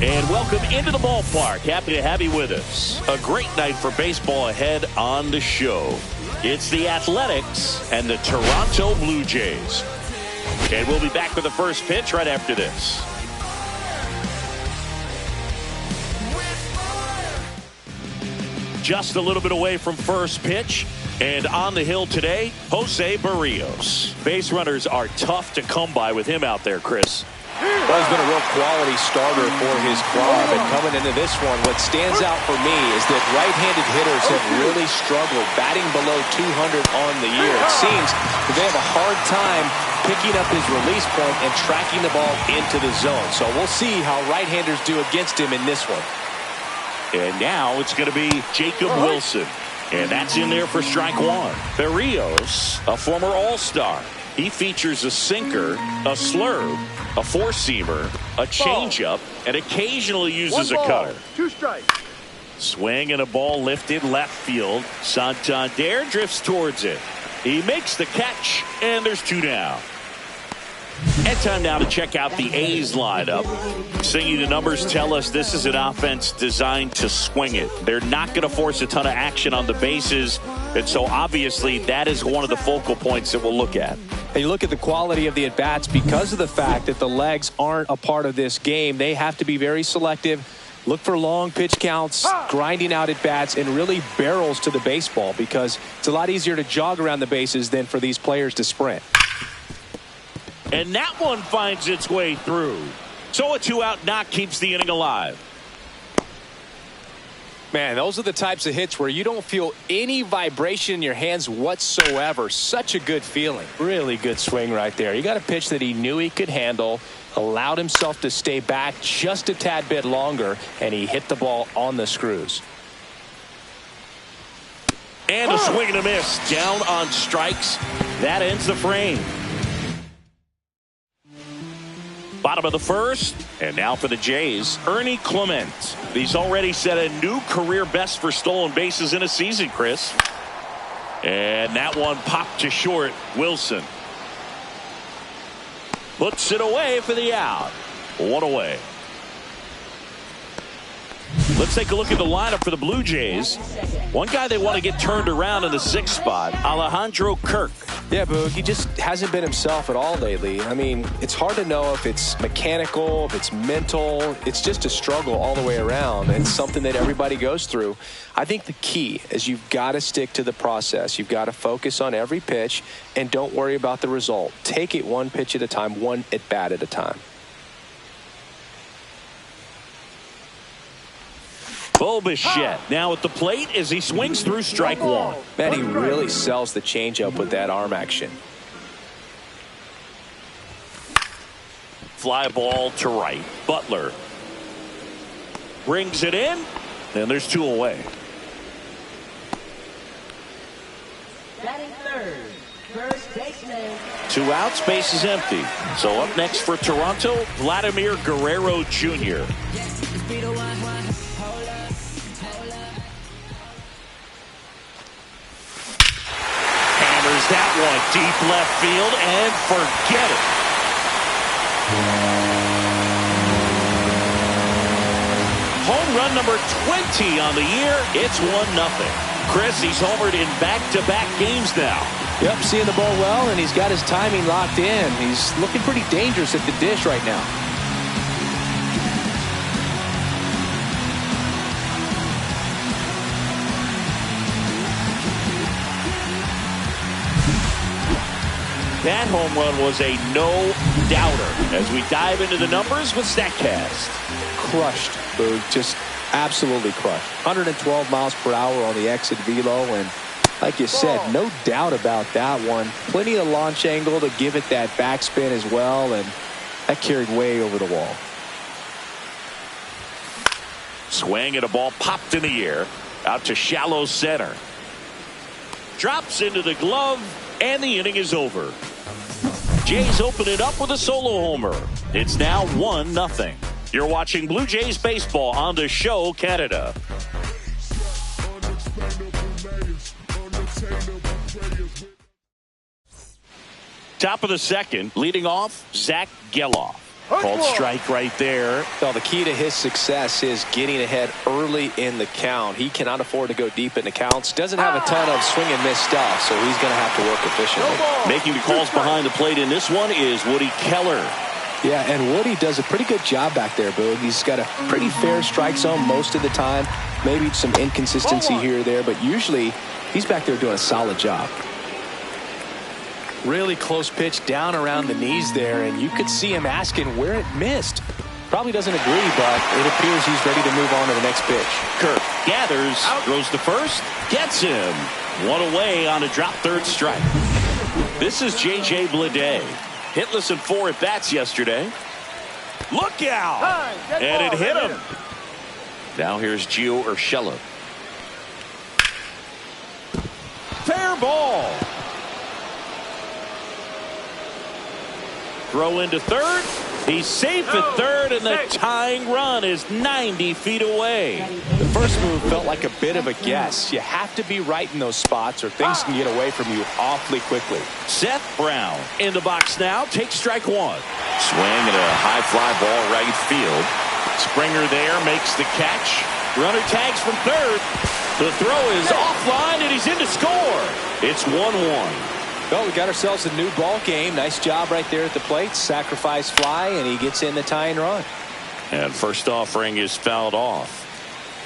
And welcome into the ballpark. Happy to have you with us. A great night for baseball ahead on the show. It's the Athletics and the Toronto Blue Jays. And we'll be back with the first pitch right after this. Just a little bit away from first pitch. And on the hill today, Jose Barrios. Base runners are tough to come by with him out there, Chris. Well, he's been a real quality starter for his club, and coming into this one, what stands out for me is that right-handed hitters have really struggled, batting below 200 on the year. It seems that they have a hard time picking up his release point and tracking the ball into the zone. So we'll see how right-handers do against him in this one. And now it's going to be Jacob Wilson. And that's in there for strike one. Barrios, a former All-Star. He features a sinker, a slurve, a four-seamer, a changeup, and occasionally uses a cutter. 2 strikes. Swing and a ball lifted left field. Santander drifts towards it. He makes the catch, and there's 2 down. And time now to check out the A's lineup. Seeing the numbers tell us this is an offense designed to swing it. They're not going to force a ton of action on the bases, and so obviously that is one of the focal points that we'll look at. And you look at the quality of the at-bats because of the fact that the legs aren't a part of this game. They have to be very selective, look for long pitch counts, grinding out at-bats, and really barrels to the baseball because it's a lot easier to jog around the bases than for these players to sprint. And that one finds its way through. So a 2-out knock keeps the inning alive. Man, those are the types of hits where you don't feel any vibration in your hands whatsoever. Such a good feeling. Really good swing right there. You got a pitch that he knew he could handle, allowed himself to stay back just a tad bit longer, and he hit the ball on the screws. And a swing and a miss. Down on strikes. That ends the frame. Bottom of the first, and now for the Jays, Ernie Clement. He's already set a new career best for stolen bases in a season, Chris. And that one popped to short. Wilson puts it away for the out. 1 away. Let's take a look at the lineup for the Blue Jays. One guy they want to get turned around in the 6th spot, Alejandro Kirk. Yeah, Boog, he just hasn't been himself at all lately. I mean, it's hard to know if it's mechanical, if it's mental. It's just a struggle all the way around, and something that everybody goes through. I think the key is you've got to stick to the process. You've got to focus on every pitch and don't worry about the result. Take it one pitch at a time, one at bat at a time. Bo Bichette now at the plate as he swings through strike one. Man, he really sells the changeup with that arm action. Fly ball to right. Butler brings it in, and there's 2 away. Batting third, first baseman. 2 outs, base is empty. So up next for Toronto, Vladimir Guerrero Jr. That one deep left field, and forget it. Home run number 20 on the year. It's 1-0. Chris, he's homered in back-to-back games now. Yep, seeing the ball well, and he's got his timing locked in. He's looking pretty dangerous at the dish right now. That home run was a no-doubter as we dive into the numbers with StatCast. Crushed, Boog. Just absolutely crushed. 112 miles per hour on the exit velo, and like you said, no doubt about that one. Plenty of launch angle to give it that backspin as well, and that carried way over the wall. Swing and a ball popped in the air out to shallow center. Drops into the glove, and the inning is over. Jays open it up with a solo homer. It's now 1-0. You're watching Blue Jays baseball on the show, Canada. Top of the second, leading off, Zach Geloff. Called strike right there. Well, the key to his success is getting ahead early in the count. He cannot afford to go deep in the counts. Doesn't have a ton of swing and miss stuff, so he's going to have to work efficiently. Making the calls behind the plate in this one is Woody Keller. Yeah, and Woody does a pretty good job back there, Boog. He's got a pretty fair strike zone most of the time. Maybe some inconsistency here or there, but usually he's back there doing a solid job. Really close pitch down around the knees there, and you could see him asking where it missed. Probably doesn't agree, but it appears he's ready to move on to the next pitch. Kirk gathers, throws to first, gets him. One away on a drop third strike. This is J.J. Bleday. Hitless in 4 at-bats yesterday. Look out! And it hit him. Now here's Gio Urshela. Fair ball. Throw into third. He's safe at third, and the tying run is 90 feet away. The first move felt like a bit of a guess. You have to be right in those spots or things can get away from you awfully quickly. Seth Brown in the box now. Takes strike one. Swing and a high fly ball right field. Springer there makes the catch. Runner tags from third. The throw is offline, and he's in to score. It's 1-1. Well, we got ourselves a new ball game. Nice job right there at the plate. Sacrifice fly, and he gets in the tying run. And first offering is fouled off.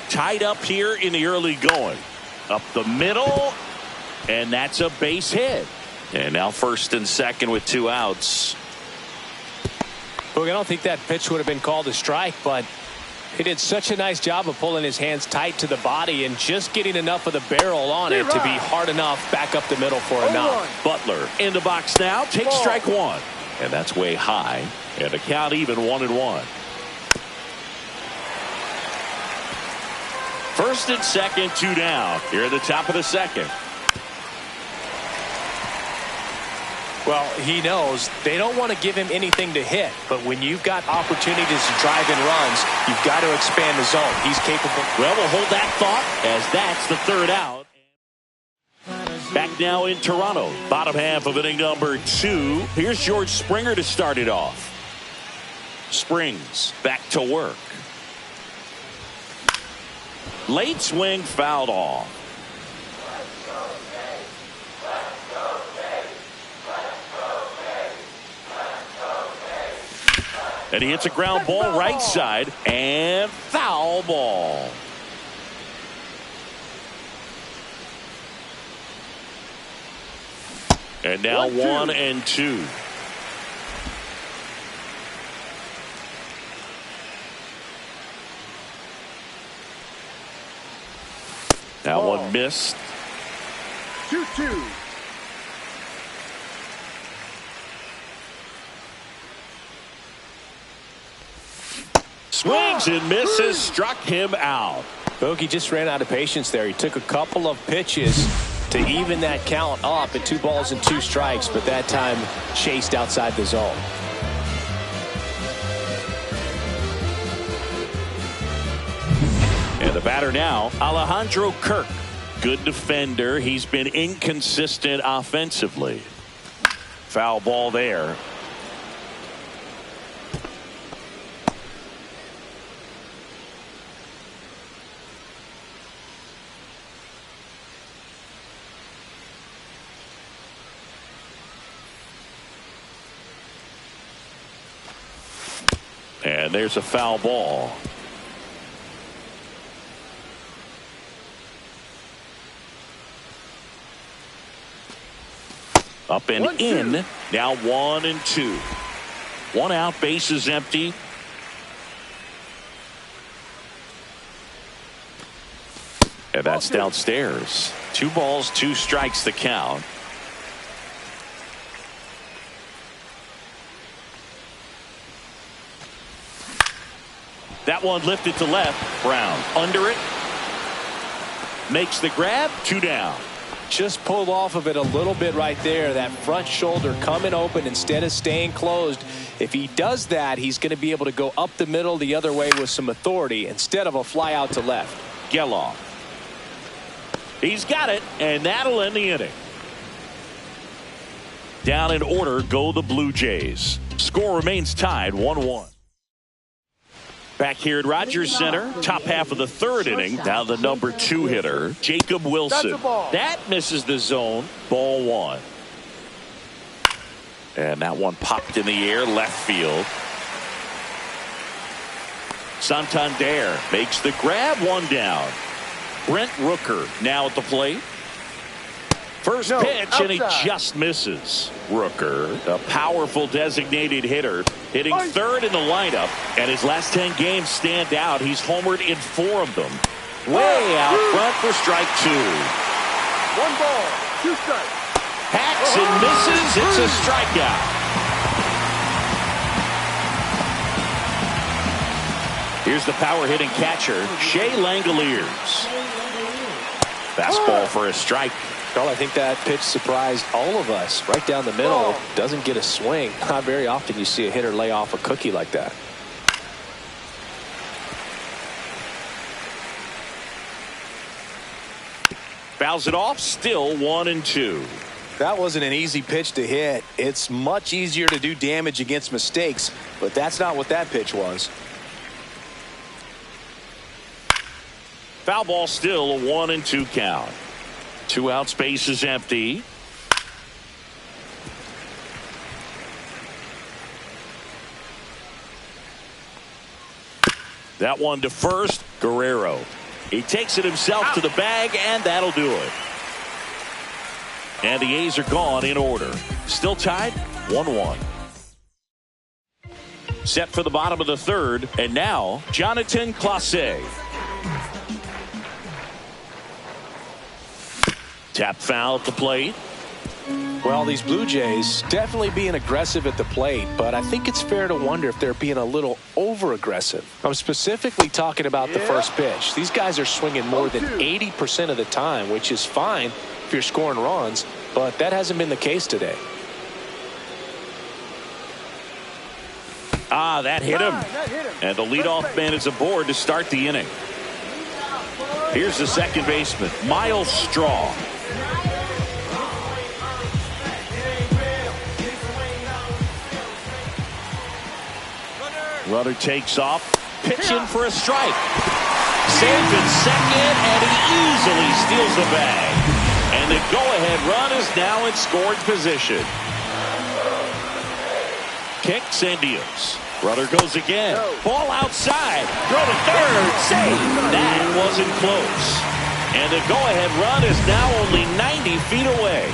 Tied up here in the early going. Up the middle, and that's a base hit. And now first and second with 2 outs. Look, I don't think that pitch would have been called a strike, but he did such a nice job of pulling his hands tight to the body and just getting enough of the barrel on it to be hard enough back up the middle for a knock. Butler in the box now. Takes strike one. And that's way high. And the count even 1-1. First and second, 2 down. Here at the top of the second. Well, he knows they don't want to give him anything to hit, but when you've got opportunities to drive in runs, you've got to expand the zone. He's capable. Well, we'll hold that thought as that's the third out. Back now in Toronto, bottom half of inning number 2. Here's George Springer to start it off. Springs back to work. Late swing fouled off. And he hits a ground ball right side and foul ball. And now 1-2. That one missed. 2-2. Swings and misses, struck him out. Bogey just ran out of patience there. He took a couple of pitches to even that count up at 2 balls and 2 strikes, but that time chased outside the zone. And the batter now, Alejandro Kirk. Good defender. He's been inconsistent offensively. Foul ball there. And there's a foul ball. Up and in. Now 1-2. 1 out, base is empty. And that's downstairs. 2 balls, 2 strikes the count. That one lifted to left. Brown under it. Makes the grab. 2 down. Just pulled off of it a little bit right there. That front shoulder coming open instead of staying closed. If he does that, he's going to be able to go up the middle the other way with some authority instead of a fly out to left. Geloff. He's got it, and that'll end the inning. Down in order go the Blue Jays. Score remains tied 1-1. Back here at Rogers Center, top half of the third inning. Now the number 2 hitter, Jacob Wilson. That misses the zone. Ball 1. And that one popped in the air, left field. Santander makes the grab, 1 down. Brent Rooker now at the plate. First pitch, and he just misses. Rooker, a powerful designated hitter, hitting third in the lineup. And his last 10 games stand out. He's homered in 4 of them. Way out front for strike 2. 1 ball, 2 strikes. Hacks and misses. It's a strikeout. Here's the power-hitting catcher, Shea Langoliers. Fastball for a strike. Well, I think that pitch surprised all of us. Right down the middle, doesn't get a swing. Not very often you see a hitter lay off a cookie like that. Fouls it off, still 1-2. That wasn't an easy pitch to hit. It's much easier to do damage against mistakes, but that's not what that pitch was. Foul ball, still a 1-2 count. 2 out, space is empty. That one to first, Guerrero. He takes it himself to the bag, and that'll do it. And the A's are gone in order. Still tied, 1-1. Set for the bottom of the third, and now Jonathan Clase. Tap foul at the plate. Well, these Blue Jays definitely being aggressive at the plate, but I think it's fair to wonder if they're being a little over-aggressive. I'm specifically talking about the first pitch. These guys are swinging more than 80% of the time, which is fine if you're scoring runs, but that hasn't been the case today. That hit him. And the leadoff man is aboard to start the inning. Here's the second baseman, Miles Straw. Runner takes off, pitch in for a strike. Saved in second, and he easily steals the bag. And the go-ahead run is now in scoring position. Kicks and deals. Runner goes again. Ball outside. Throw to third. Save. That wasn't close. And the go-ahead run is now only 90 feet away.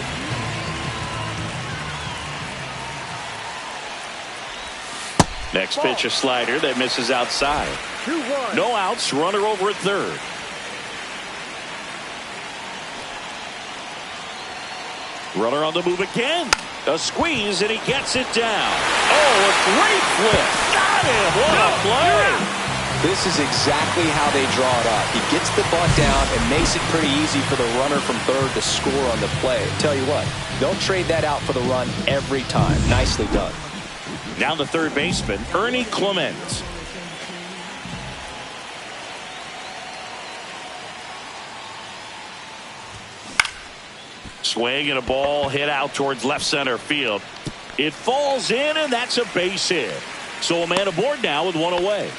Next pitch, a slider that misses outside. 2-1. No outs. Runner over at third. Runner on the move again. A squeeze, and he gets it down. Oh, a great flip. Got him. What a play. This is exactly how they draw it up. He gets the butt down and makes it pretty easy for the runner from third to score on the play. Tell you what, they'll trade that out for the run every time. Nicely done. Now the third baseman, Ernie Clement. Swing and a ball hit out towards left center field. It falls in, and that's a base hit. So a man aboard now with 1 away.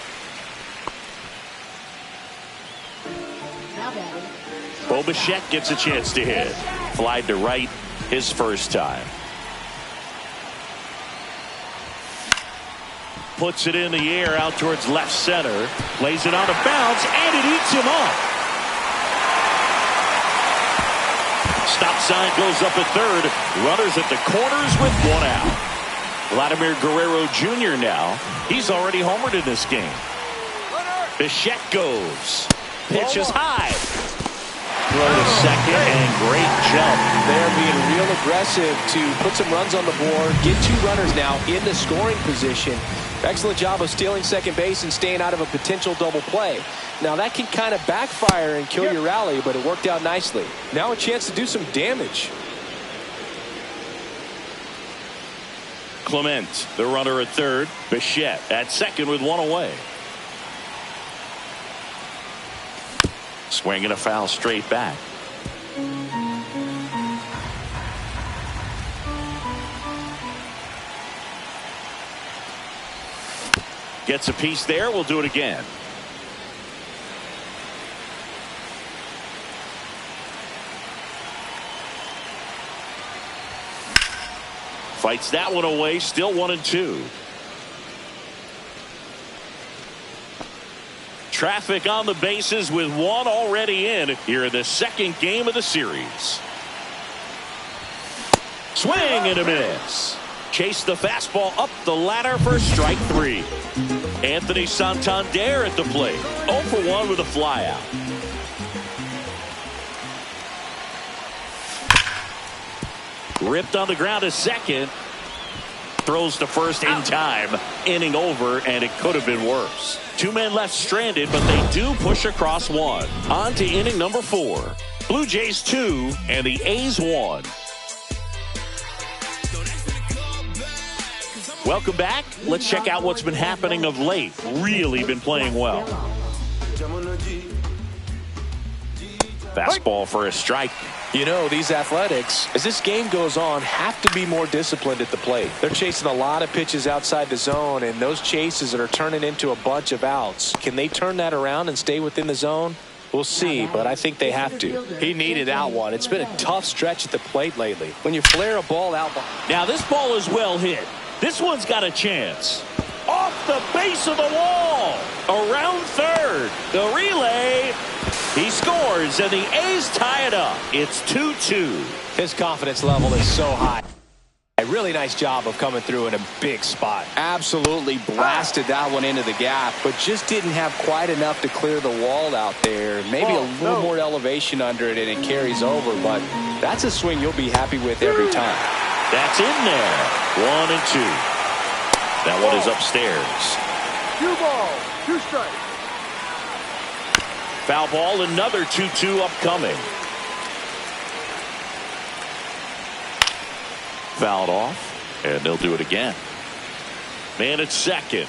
Bo Bichette gets a chance to hit. Fly to right his first time. Puts it in the air out towards left center. Lays it on a bounce, and it eats him up. Stop sign goes up at third. Runners at the corners with 1 out. Vladimir Guerrero Jr. now. He's already homered in this game. Bichette goes. Pitch is high. Throw to second, and great jump. They're being real aggressive to put some runs on the board. Get 2 runners now in the scoring position. Excellent job of stealing second base and staying out of a potential double play. Now that can kind of backfire and kill your rally, but it worked out nicely. Now a chance to do some damage. Clement, the runner at third. Bichette at second with 1 away. Swinging a foul straight back. Gets a piece there. We'll do it again. Fights that one away. Still 1-2. Traffic on the bases with one already in here in the second game of the series. Swing and a miss. Chase the fastball up the ladder for strike 3. Anthony Santander at the plate. 0 for 1 with a flyout. Ripped on the ground to second. Throws to first in time. Inning over, and it could have been worse. 2 men left stranded, but they do push across 1. On to inning number 4. Blue Jays 2 and the A's 1. Welcome back. Let's check out what's been happening of late. Really been playing well. Fastball for a strike. You know, these Athletics, as this game goes on, have to be more disciplined at the plate. They're chasing a lot of pitches outside the zone, and those chases that are turning into a bunch of outs. Can they turn that around and stay within the zone? We'll see, but I think they have to. He needed that one. It's been a tough stretch at the plate lately. When you flare a ball out. Now this ball is well hit. This one's got a chance. Off the base of the wall. Around third. The relay. He scores, and the A's tie it up. It's 2-2. His confidence level is so high. A really nice job of coming through in a big spot. Absolutely blasted that one into the gap, but just didn't have quite enough to clear the wall out there. Maybe a little more elevation under it, and it carries over, but that's a swing you'll be happy with every time. That's in there. 1-2. That one is upstairs. 2 balls, 2 strikes. Foul ball, another 2-2 upcoming. Fouled off, and they'll do it again. Man at second.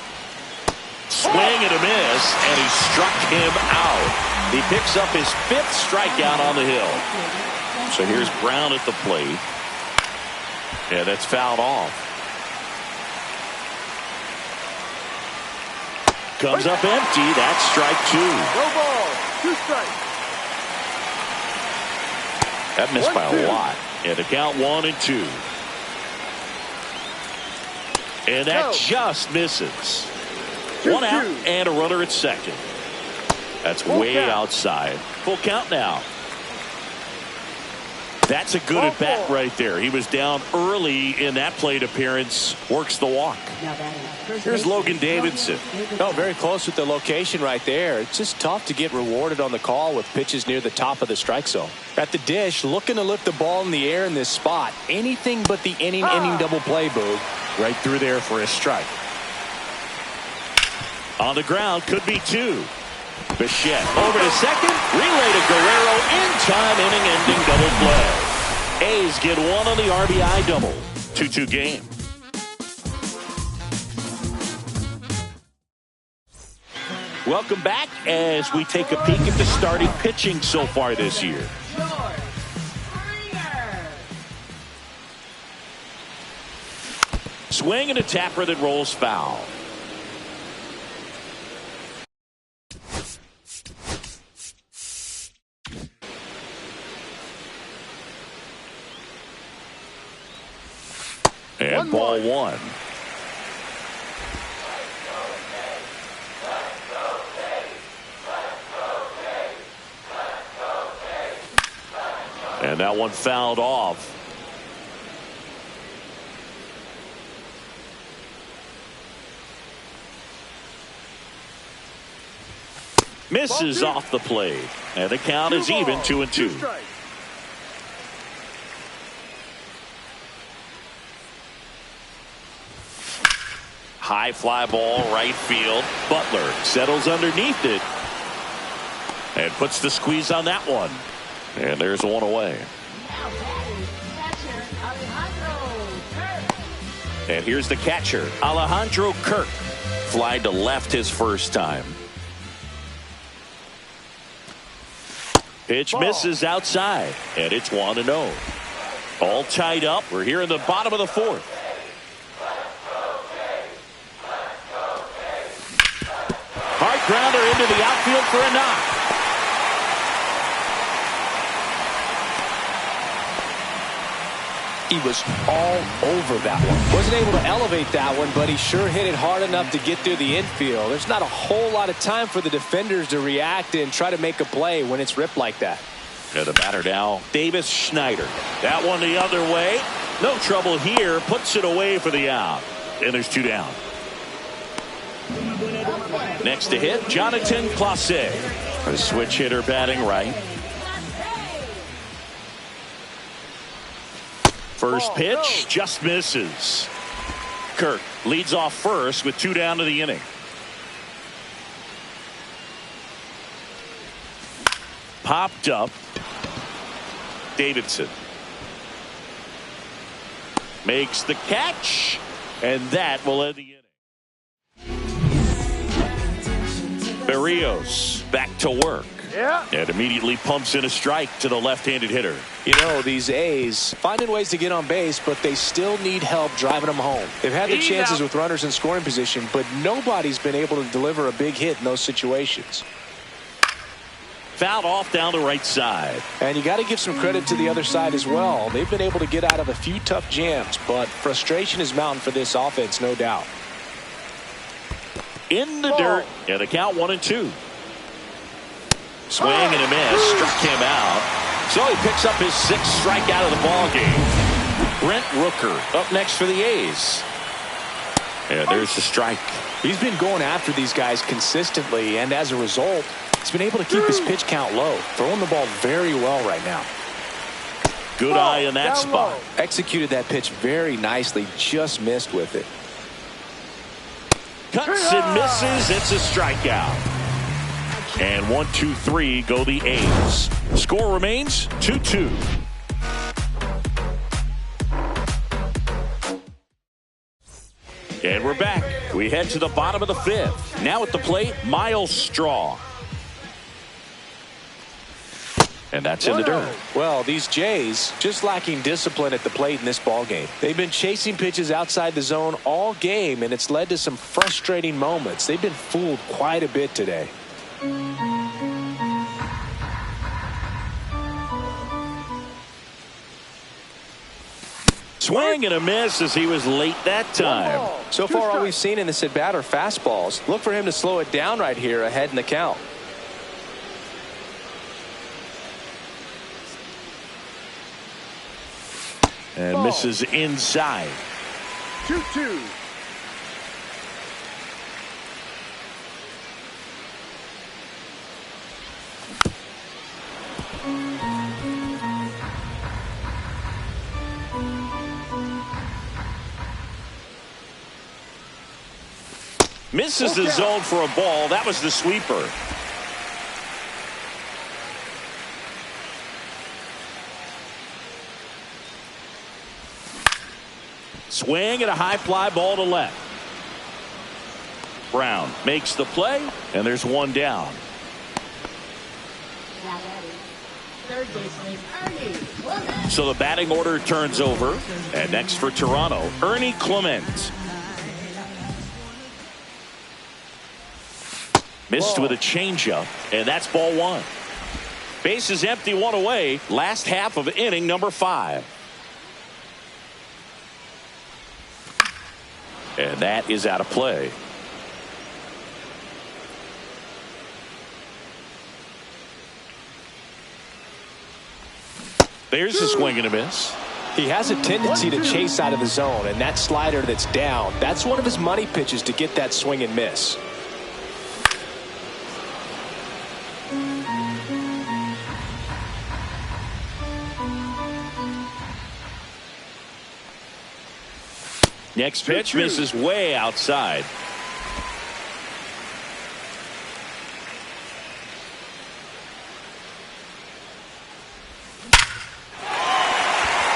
Swing and a miss, and he struck him out. He picks up his 5th strikeout on the hill. So here's Brown at the plate. And that's fouled off. Comes up empty. That's strike 2. No ball, 2 strikes. That missed by a lot. And the count 1-2. And that just misses. 1 out and a runner at second. That's way outside. Full count now. That's a good at bat right there. He was down early in that plate appearance. Works the walk. Here's Logan Davidson. No, very close with the location right there. It's just tough to get rewarded on the call with pitches near the top of the strike zone. At the dish, looking to lift the ball in the air in this spot. Anything but the inning double play, Boog. Right through there for a strike. On the ground, could be 2. Bichette over to second. Relay to Guerrero. In time, inning-ending double play. A's get 1 on the RBI double. 2-2 game. Welcome back as we take a peek at the starting pitching so far this year. Swing and a tapper that rolls foul. And ball 1. And that one fouled off. Misses off the plate. And the count is even 2-2. High fly ball right field. Butler settles underneath it and puts the squeeze on that one. And there's one away. And here's the catcher, Alejandro Kirk. Fly to left his first time. Pitch misses outside, and it's 1-0. All tied up. We're here in the bottom of the fourth. Hard grounder into the outfield for a knock. He was all over that one. Wasn't able to elevate that one, but he sure hit it hard enough to get through the infield. There's not a whole lot of time for the defenders to react and try to make a play when it's ripped like that. And the batter now, Davis Schneider. That one the other way. No trouble here. Puts it away for the out. And there's 2 down. Next to hit, Jonathan Clase. A switch hitter batting right. First pitch just misses. Kirk leads off first with 2 down to the inning. Popped up. Davidson makes the catch, and that will end the inning. Berrios back to work. Yeah. And immediately pumps in a strike to the left-handed hitter. You know, these A's finding ways to get on base, but they still need help driving them home. They've had the chances with runners in scoring position, but nobody's been able to deliver a big hit in those situations. Fouled off down the right side. And you got to give some credit to the other side as well. They've been able to get out of a few tough jams, but frustration is mounting for this offense, no doubt. In the dirt, and a count 1-2. Swing and a miss, struck him out. So he picks up his 6th strikeout of the ball game. Brent Rooker up next for the A's. And there's the strike. He's been going after these guys consistently, and as a result, he's been able to keep his pitch count low, throwing the ball very well right now. Good eye in that spot. Executed that pitch very nicely, just missed with it. Cuts and misses. It's a strikeout. And 1, 2, 3 go the A's. Score remains 2-2. And we're back. We head to the bottom of the 5th. Now at the plate, Miles Straw. And that's in the dirt. Well, these Jays just lacking discipline at the plate in this ball game. They've been chasing pitches outside the zone all game, and it's led to some frustrating moments. They've been fooled quite a bit today. Swing and a miss as he was late that time. So far, all we've seen in this at-bat are fastballs. Look for him to slow it down right here ahead in the count. And misses inside. 2-2. Misses the zone for a ball. That was the sweeper. Swing and a high fly ball to left. Brown makes the play, and there's 1 down. So the batting order turns over, and next for Toronto, Ernie Clement. Missed with a changeup, and that's ball 1. Base is empty, 1 away. Last half of inning number 5. And that is out of play. There's a swing and a miss. He has a tendency to chase out of the zone, and that slider that's down, that's one of his money pitches to get that swing and miss. Next pitch misses way outside.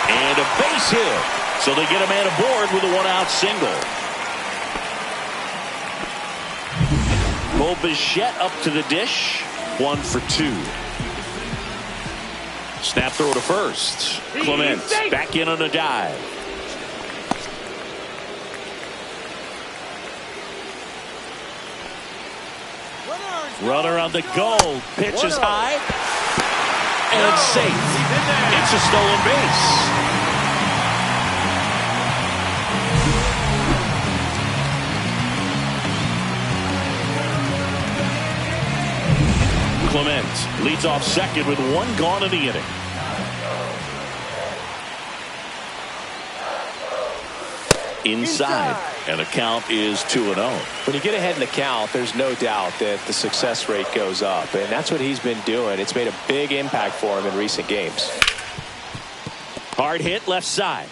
And a base hit. So they get a man aboard with a 1-out single. Bo Bichette up to the dish. 1 for 2. Snap throw to first. Clement back in on a dive. Runner on the goal. Pitch is high. And safe. It's a stolen base. Clement leads off second with one gone in the inning. Inside, and the count is 2-0. When you get ahead in the count, there's no doubt that the success rate goes up, and that's what he's been doing. It's made a big impact for him in recent games. Hard hit left side.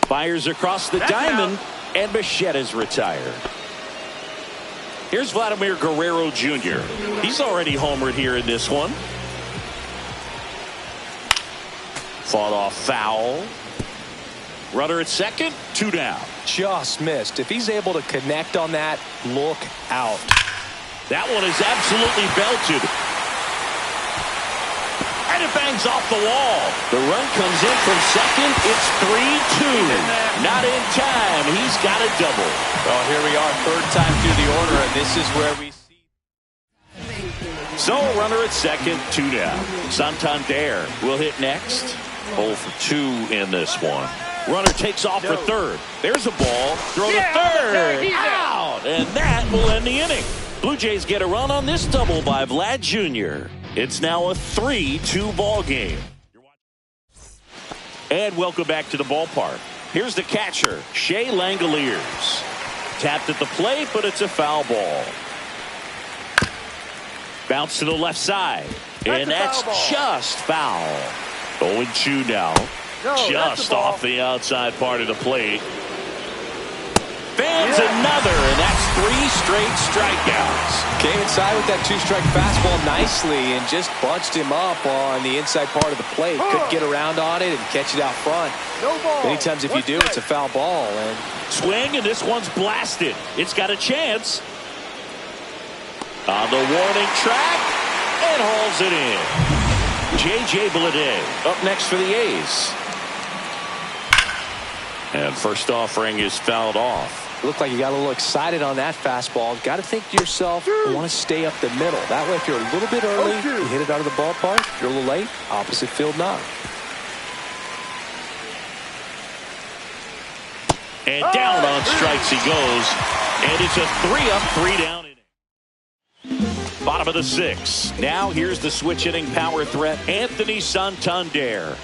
Fires across the diamond, and Machetta's retired. Here's Vladimir Guerrero Jr. He's already homered here in this one. Fought off foul. Runner at second, 2 down. Just missed. If he's able to connect on that, look out. That one is absolutely belted. And it bangs off the wall. The run comes in from second. It's 3-2. Not in time. He's got a double. Well, here we are, third time through the order, and this is where we see. So, runner at second, 2 down. Santander will hit next. 0 for 2 in this one. Runner takes off for third. There's a ball. Throw to third. Out. And that will end the inning. Blue Jays get a run on this double by Vlad Jr. It's now a 3-2 ball game. And welcome back to the ballpark. Here's the catcher, Shea Langoliers. Tapped at the plate, but it's a foul ball. Bounce to the left side. And that's just foul. 0-2 now. Just off the outside part of the plate. Fans another, and that's 3 straight strikeouts. Came inside with that 2-strike fastball nicely and just bunched him up on the inside part of the plate. Couldn't get around on it and catch it out front. Many times if you do, it's a foul ball. And swing, and this one's blasted. It's got a chance. On the warning track, and hauls it in. J.J. Bleday up next for the A's. And first offering is fouled off. Looked like you got a little excited on that fastball. Got to think to yourself, you want to stay up the middle. That way, if you're a little bit early, you hit it out of the ballpark. If you're a little late, opposite field knock. And down on strikes he goes. And it's a 3-up, 3-down inning. Bottom of the 6th. Now here's the switch inning power threat, Anthony Santander.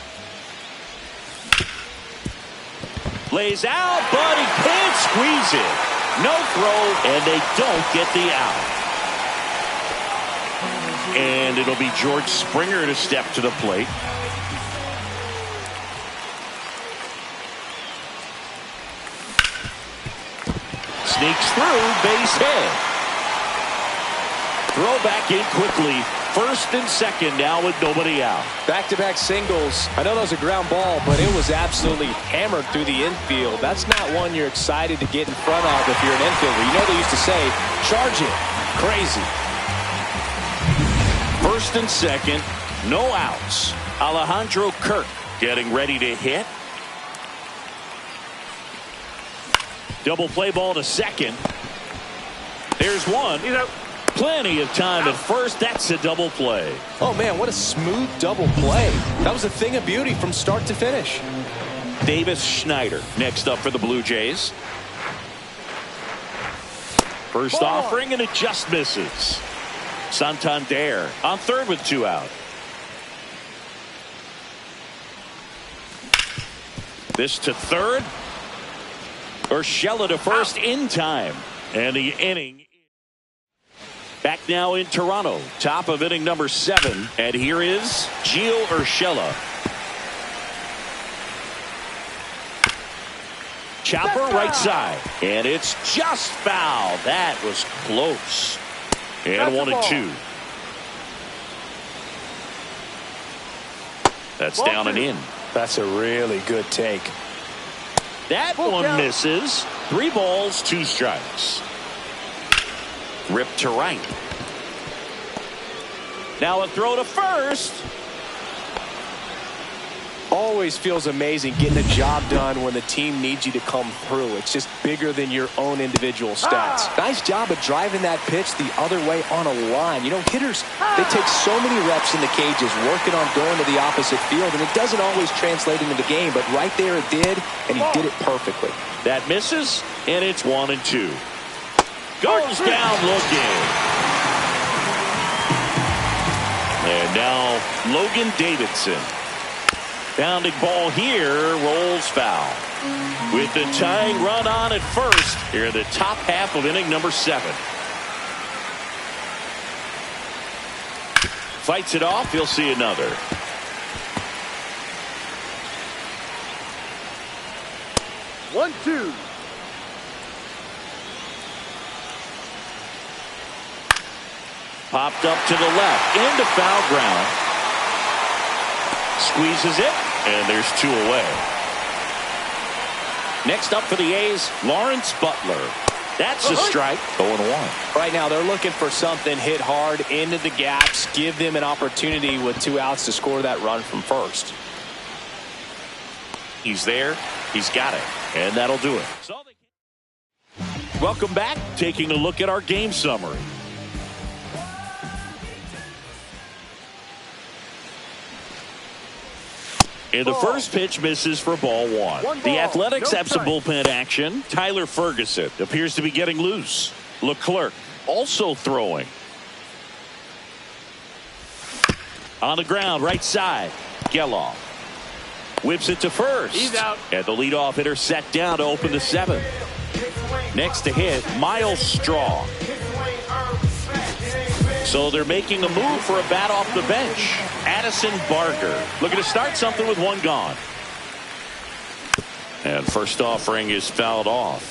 Lays out, but he can't squeeze it. No throw, and they don't get the out. And it'll be George Springer to step to the plate. Sneaks through, base hit. Throw back in quickly. First and second now with nobody out. Back-to-back singles. I know that was a ground ball, but it was absolutely hammered through the infield. That's not one you're excited to get in front of if you're an infielder. You know they used to say, charge it. Crazy. First and second, no outs. Alejandro Kirk getting ready to hit. Double play ball to second. There's one. Plenty of time at first. That's a double play. Oh, man, what a smooth double play. That was a thing of beauty from start to finish. Davis Schneider next up for the Blue Jays. First offering, and it just misses. Santander on third with 2 out. This to third. Urshela to first in time. And the inning. Back now in Toronto, top of inning number 7, and here is Gio Urshela. Chopper right side, and it's just foul. That was close. And 1-2. That's down and in. That's a really good take. That one misses. 3 balls, 2 strikes. Rip to right. Now a throw to first. Always feels amazing getting a job done when the team needs you to come through. It's just bigger than your own individual stats. Nice job of driving that pitch the other way on a line. You know, hitters, they take so many reps in the cages working on going to the opposite field, and it doesn't always translate into the game, but right there it did, and he did it perfectly. That misses, and it's 1-2. Goes down looking. And now Logan Davidson. Bounding ball here, rolls foul. With the tying run on at first, here in the top half of inning number 7. Fights it off, he'll see another. One, two. Popped up to the left, into foul ground. Squeezes it, and there's 2 away. Next up for the A's, Lawrence Butler. That's a strike, 0-1. Right now they're looking for something hit hard into the gaps, give them an opportunity with 2 outs to score that run from first. He's there, he's got it, and that'll do it. Welcome back, taking a look at our game summary. And the first pitch misses for ball 1. The Athletics have some bullpen action. Tyler Ferguson appears to be getting loose. Leclerc also throwing. On the ground, right side. Geloff whips it to first. He's out. And the leadoff hitter set down to open the 7th. Next to hit, Miles Straw. So they're making a move for a bat off the bench. Addison Barger looking to start something with 1 gone. And first offering is fouled off.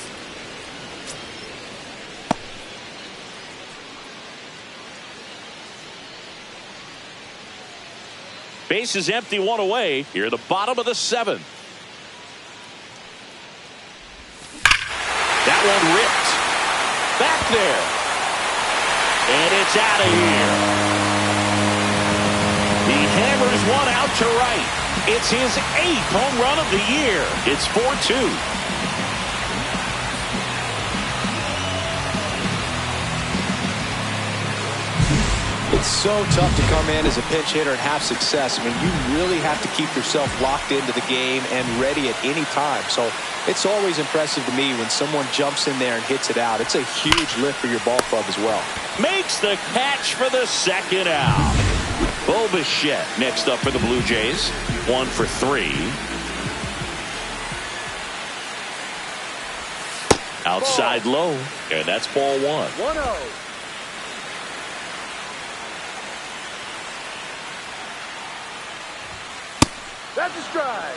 Base is empty, 1 away. Here at the bottom of the 7th. That one ripped. Back there. And it's out of here. He hammers one out to right. It's his 8th home run of the year. It's 4-2. It's so tough to come in as a pinch hitter and have success. I mean, you really have to keep yourself locked into the game and ready at any time. So it's always impressive to me when someone jumps in there and hits it out. It's a huge lift for your ball club as well. Makes the catch for the 2nd out. Bo Bichette next up for the Blue Jays. 1 for 3. Outside low. And that's ball 1. 1-0. That's a strike.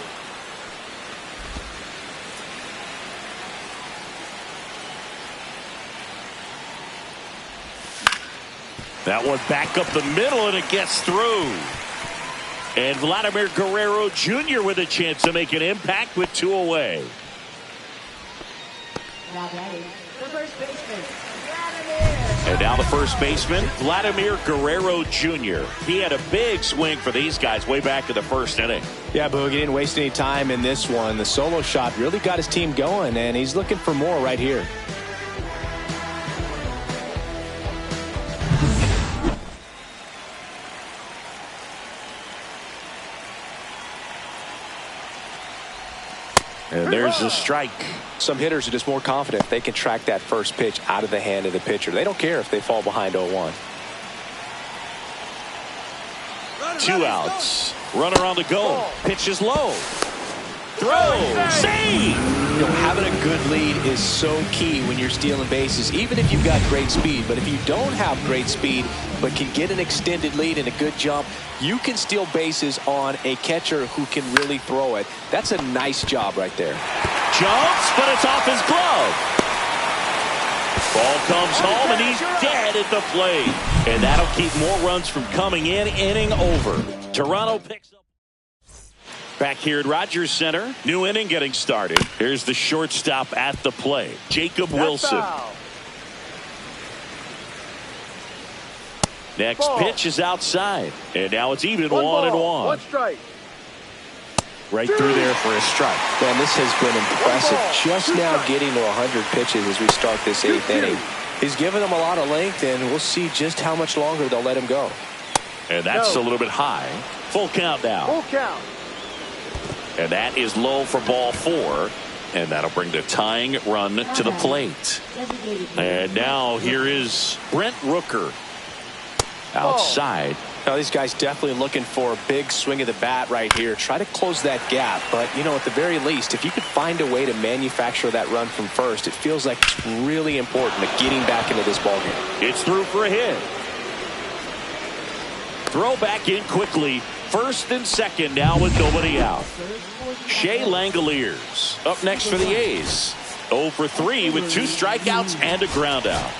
That one back up the middle, and it gets through. And Vladimir Guerrero Jr. with a chance to make an impact with 2 away. Now batting, the first baseman, And now the first baseman, Vladimir Guerrero Jr. He had a big swing for these guys way back in the 1st inning. Yeah, Boog, he didn't waste any time in this one. The solo shot really got his team going, and he's looking for more right here. And there's a strike. Some hitters are just more confident they can track that first pitch out of the hand of the pitcher. They don't care if they fall behind 0-1. 2 outs. Runner on the go. Pitch is low. Throw. Save. You know, having a good lead is so key when you're stealing bases, even if you've got great speed. But if you don't have great speed but can get an extended lead and a good jump, you can steal bases on a catcher who can really throw it. That's a nice job right there. Jumps, but it's off his glove. Ball comes home, and he's dead at the plate. And that'll keep more runs from coming in. Inning over. Toronto picks up. Back here at Rogers Center. New inning getting started. Here's the shortstop at the plate, Jacob Wilson. Next pitch is outside. And now it's even 1-1. One strike. Right through there for a strike. Man, this has been impressive. Just now getting to 100 pitches as we start this 8th inning. He's given them a lot of length, and we'll see just how much longer they'll let him go. And that's a little bit high. Full count now. Full count. And that is low for ball 4. And that'll bring the tying run to the plate. And now here is Brent Rooker. Outside. Now these guys definitely looking for a big swing of the bat right here. Try to close that gap. But, you know, at the very least, if you could find a way to manufacture that run from first, it feels like it's really important to getting back into this ballgame. It's through for a hit. Throw back in quickly. First and second now with nobody out. Shea Langoliers up next for the A's. 0 for 3 with 2 strikeouts and a ground out.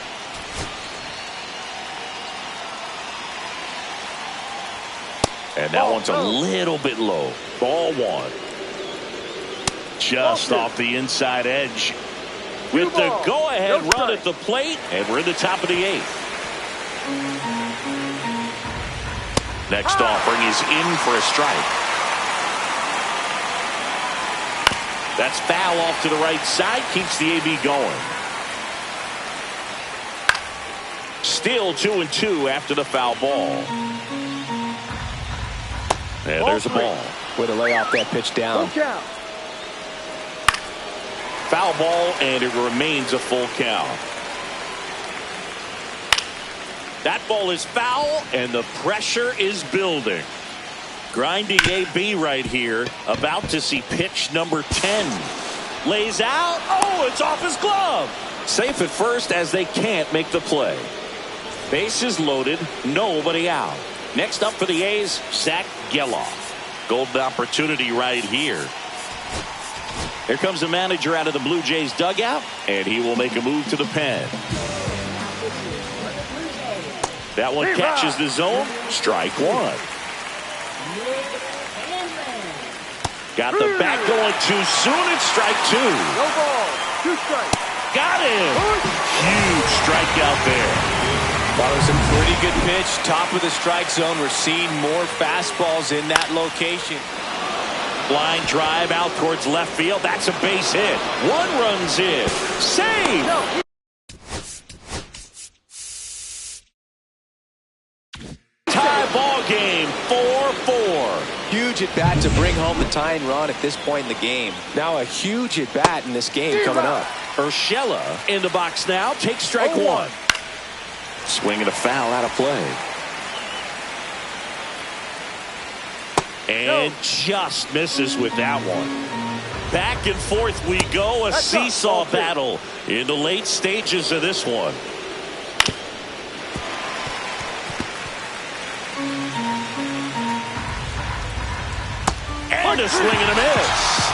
And that one's a little bit low. Ball 1. Just off the inside edge. With the go-ahead run at the plate. And we're in the top of the 8th. Next offering is in for a strike. That's foul off to the right side. Keeps the AB going. Still 2-2 after the foul ball. And there's a ball. Way to lay off that pitch down. Foul ball, and it remains a full count. That ball is foul, and the pressure is building. Grinding AB right here, about to see pitch number 10. Lays out. Oh, it's off his glove. Safe at first as they can't make the play. Bases loaded, nobody out. Next up for the A's, Zach Geloff. Golden opportunity right here. Here comes the manager out of the Blue Jays dugout, and he will make a move to the pen. That one catches the zone. Strike 1. Got the bat going too soon. It's strike 2. No ball. 2 strikes. Got him. Huge strikeout there. That was a pretty good pitch. Top of the strike zone. We're seeing more fastballs in that location. Line drive out towards left field. That's a base hit. 1 runs in. Save. No. Tie ball game. 4-4. Huge at bat to bring home the tying run at this point in the game. Now a huge at bat in this game coming up. Urshela in the box now. Takes strike 1. Swinging a foul out of play. And just misses with that one. Back and forth we go. A seesaw battle in the late stages of this one. And a swing and a miss.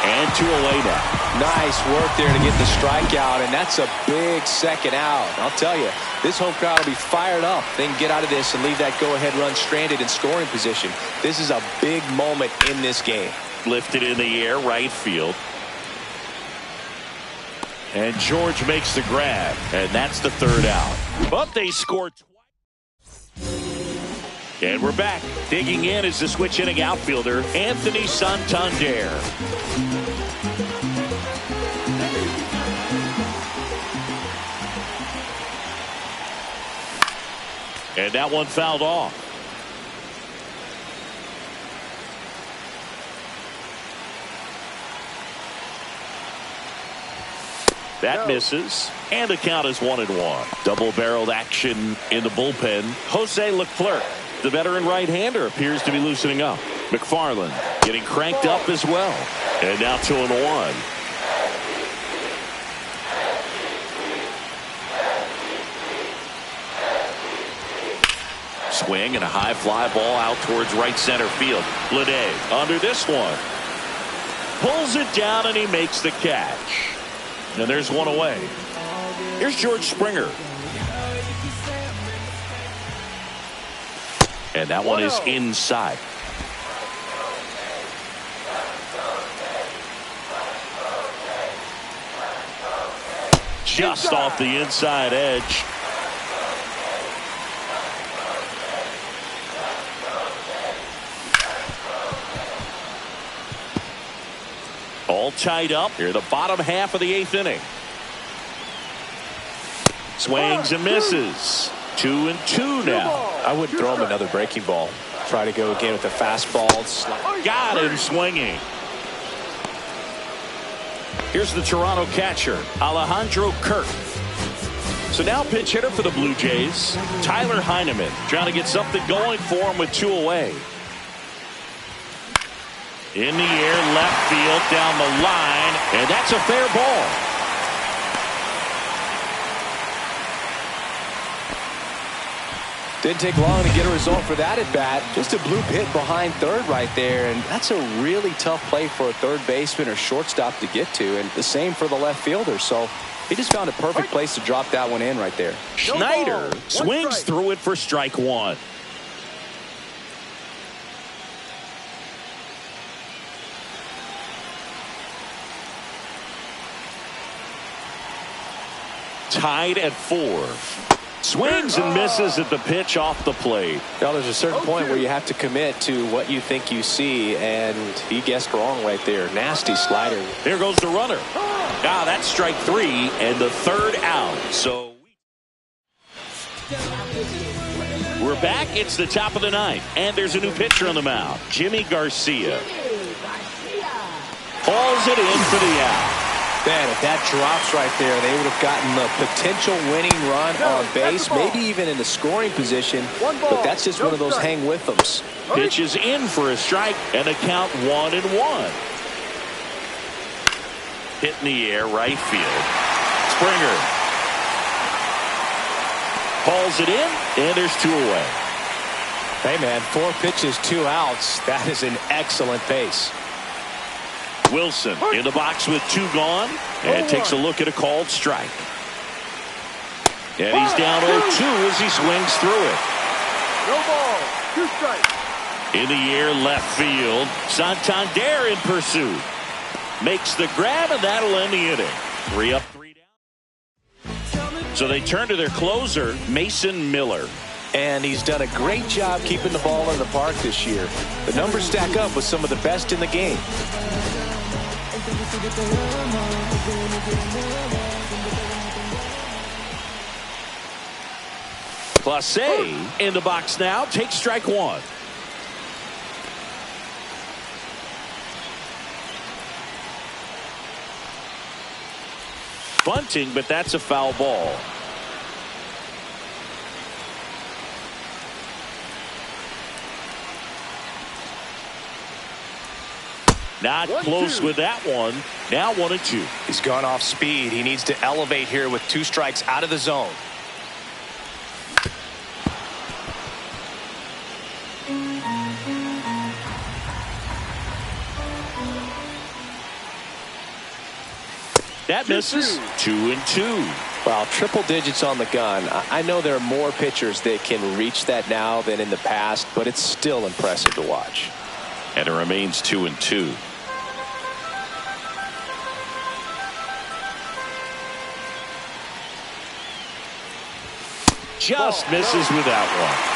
And 2 away now. Nice work there to get the strikeout, and that's a big second out. I'll tell you, this home crowd will be fired up. They can get out of this and leave that go-ahead run stranded in scoring position. This is a big moment in this game. Lifted in the air, right field. And George makes the grab, and that's the 3rd out. But they scored twice. And we're back. Digging in is the switch hitting outfielder, Anthony Santander. And that one fouled off. That misses, and the count is 1-1. Double-barreled action in the bullpen. Jose Leclerc, the veteran right-hander, appears to be loosening up. McFarland getting cranked up as well. And now 2-1. Swing and a high fly ball out towards right center field. Lede under this one. Pulls it down and he makes the catch. And there's one away. Here's George Springer. And that one is inside. Just off the inside edge. tied up here in the bottom half of the 8th inning. Swings and misses. 2-2 now. I wouldn't throw him another breaking ball. Try to go again with the fastball. Got him swinging. Here's the Toronto catcher, Alejandro Kirk. So now pinch hitter for the Blue Jays, Tyler Heineman, trying to get something going for him with 2 away. In the air, left field, down the line, and that's a fair ball. Didn't take long to get a result for that at bat. Just a bloop hit behind third right there, and that's a really tough play for a third baseman or shortstop to get to, and the same for the left fielder. So he just found a perfect place to drop that one in right there. Schneider swings through it for strike 1. Tied at 4. Swings and misses at the pitch off the plate. Now there's a certain point where you have to commit to what you think you see, and he guessed wrong right there. Nasty slider. There goes the runner. Ah, that's strike 3 and the 3rd out. So we're back. It's the top of the 9th, and there's a new pitcher on the mound, Jimmy Garcia. Hauls it in for the out. Man, if that drops right there, they would have gotten the potential winning run on base, maybe even in the scoring position, but that's just one of those hang with thems. Pitches in for a strike and a count 1-1. Hit in the air, right field. Springer hauls it in, and there's 2 away. Hey, man, 4 pitches, 2 outs. That is an excellent pace. Wilson in the box with 2 gone and takes a look at a called strike. And he's down 0-2 as he swings through it. No ball. 2 strikes. In the air, left field. Santander in pursuit. Makes the grab, and that'll end the inning. 3 up, 3 down. So they turn to their closer, Mason Miller. And he's done a great job keeping the ball in the park this year. The numbers stack up with some of the best in the game. Clase in the box now, takes strike 1. Bunting, but that's a foul ball. Not close with that one. Now 1-2. He's gone off speed. He needs to elevate here with 2 strikes out of the zone. That misses. 2-2. Well, triple digits on the gun. I know there are more pitchers that can reach that now than in the past, but it's still impressive to watch. And it remains 2-2. Just misses with that one.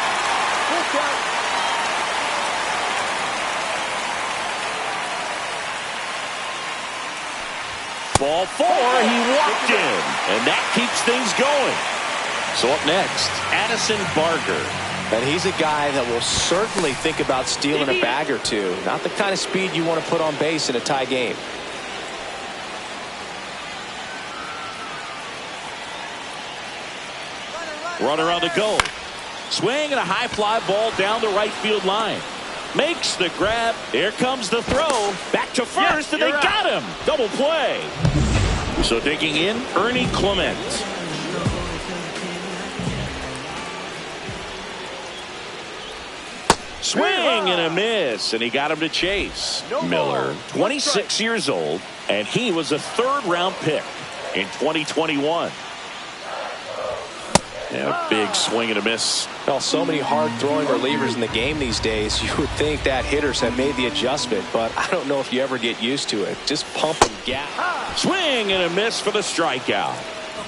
Ball 4, he walked in, and that keeps things going. So up next, Addison Barger. And he's a guy that will certainly think about stealing a bag or 2. Not the kind of speed you want to put on base in a tie game. Runner on the go. Swing and a high fly ball down the right field line. Makes the grab. Here comes the throw. Back to first, and they got him. Double play. So digging in, Ernie Clement. Swing and a miss, and he got him to chase. Miller, 26 years old, and he was a 3rd-round pick in 2021. And a big swing and a miss. Well, so many hard-throwing relievers in the game these days, you would think that hitters have made the adjustment, but I don't know if you ever get used to it. Just pump and gap. Swing and a miss for the strikeout.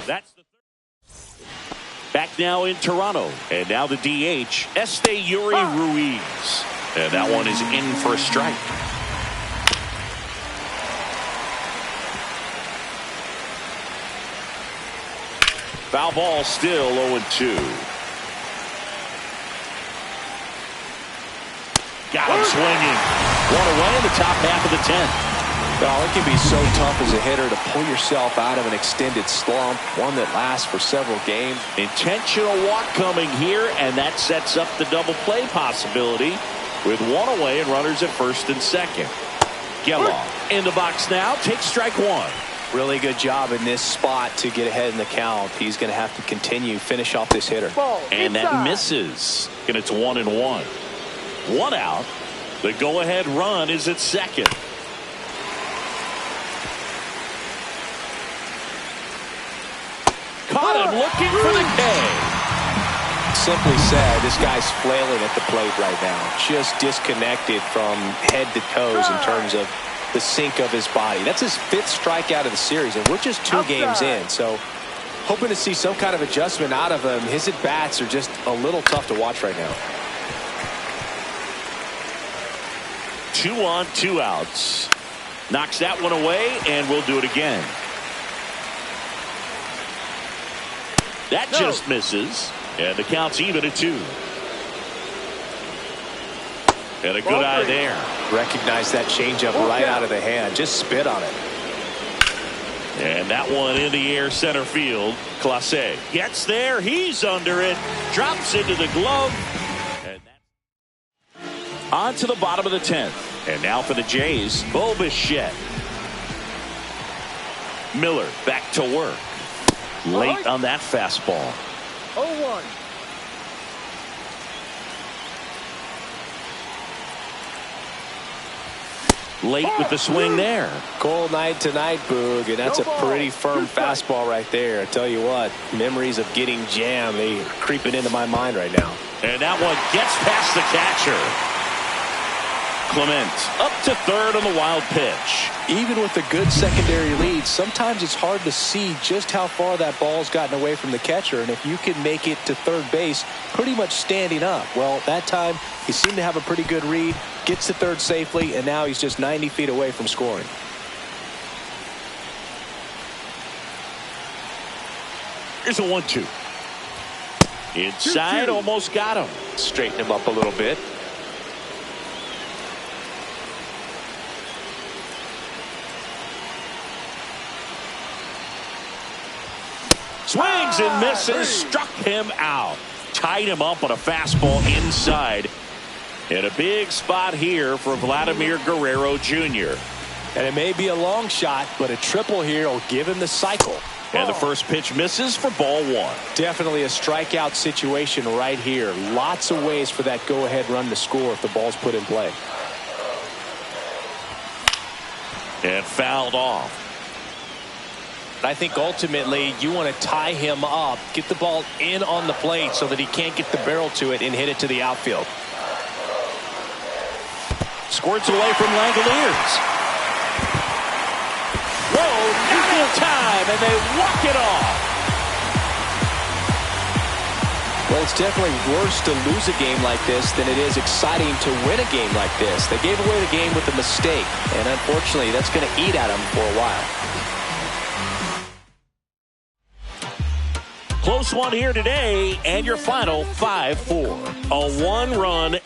That's the third. Back now in Toronto, and now the DH, Esteury Ruiz. And that one is in for a strike. Foul ball, still 0-2. Got him swinging. One away in the top half of the 10th. Well, it can be so tough as a hitter to pull yourself out of an extended slump, one that lasts for several games. Intentional walk coming here, and that sets up the double play possibility with one away and runners at first and second. Geloff in the box now, takes strike one. Really good job in this spot to get ahead in the count. He's going to have to continue, finish off this hitter. And that misses, and it's 1-1. One out. The go-ahead run is at second. Caught him looking for the K. Simply said, this guy's flailing at the plate right now. Just disconnected from head to toes in terms of the sink of his body. That's his 5th strikeout of the series, and we're just 2 games in. So hoping to see some kind of adjustment out of him. His at-bats are just a little tough to watch right now. 2 on, 2 outs. Knocks that one away, and we'll do it again. That just misses, and the count's even at 2. And a good eye there. Recognize that changeup right out of the hand. Just spit on it. And that one in the air center field. Clase gets there. He's under it. Drops into the glove. And on to the bottom of the 10th. And now for the Jays, Bo Bichette. Miller back to work. Late on that fastball. 0-1. Late with the swing there. Cold night tonight, Boog, and that's a pretty firm fastball right there. I tell you what, memories of getting jammed, they are creeping into my mind right now. And that one gets past the catcher. Clement up to third on the wild pitch. Even with a good secondary lead, sometimes it's hard to see just how far that ball's gotten away from the catcher, and if you can make it to third base pretty much standing up. Well, that time he seemed to have a pretty good read, gets to third safely, and now he's just 90 feet away from scoring. Here's a 1-2. Inside, almost got him. Straighten him up a little bit. Swings and misses, struck him out. Tied him up on a fastball inside. And a big spot here for Vladimir Guerrero Jr. And it may be a long shot, but a triple here will give him the cycle. And the first pitch misses for ball 1. Definitely a strikeout situation right here. Lots of ways for that go-ahead run to score if the ball's put in play. And fouled off. I think ultimately you want to tie him up, get the ball in on the plate so that he can't get the barrel to it and hit it to the outfield. Squirts away from Langoliers. Whoa, not in time, and they walk it off. Well, it's definitely worse to lose a game like this than it is exciting to win a game like this. They gave away the game with a mistake, and unfortunately that's going to eat at them for a while. Close one here today, and your final 5-4. A 1-run